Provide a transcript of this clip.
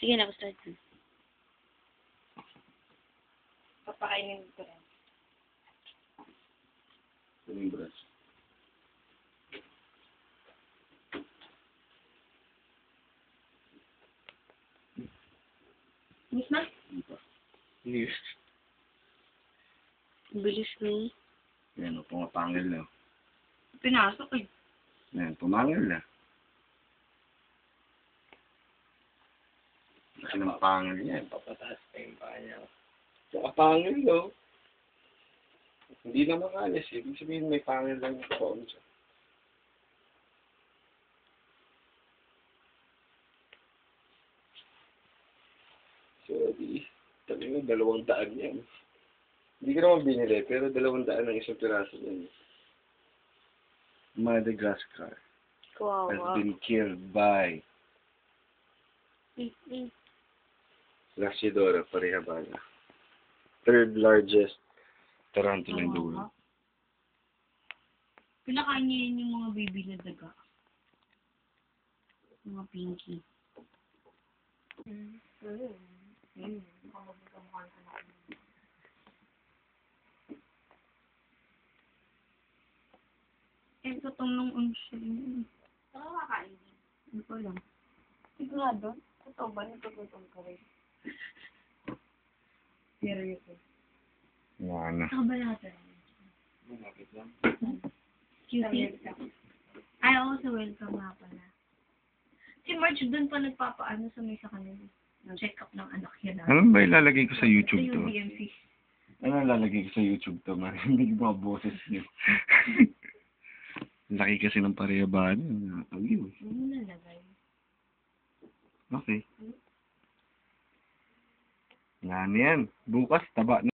Sige na, start na. Papakainin ko rin. Yung brush. Miss na? Hindi pa. Hindi. Bilis mo. Yan o, pumapangil na. Pinasok eh. Yan, pumangil na. Kasi ng pangil yan. Papataas pa yung paa niya. Saka pangil, no? Hindi na makalis. Ibig sabihin may pangil lang yung phone siya. Sorry. Sabi mo, 200 yan. Hindi ko naman binili, pero 200 ang isang piraso yan. Madagascar has Kawawa. been killed by Mm-mm. Laxidora Parihabana. Third largest tarantula in the world. Pinakain niya yun yung mga baby na daga. Mga pinky. Eh, katong nung siya yun. Nakakakain din. Hindi ko alam. Sigurado? Totoo ba? Natututom ka rin. Seryoso. Yan na. Nakabalata. Malapit lang. Cutie. Ay, oo, sa welcome nga pala. Si Marge doon pa nagpapaano sa may sa kanila. Check up ng anak niya na. Ano ba ilalagay ko sa YouTube Ito to? yung DMC. Ano ilalagay ko sa YouTube to? Marinig mga boses niyo. Laki kasi ng Parihabana. Nakakaliw. Ano mo nalagay? Okay. Yan yan. Bukas, taba na.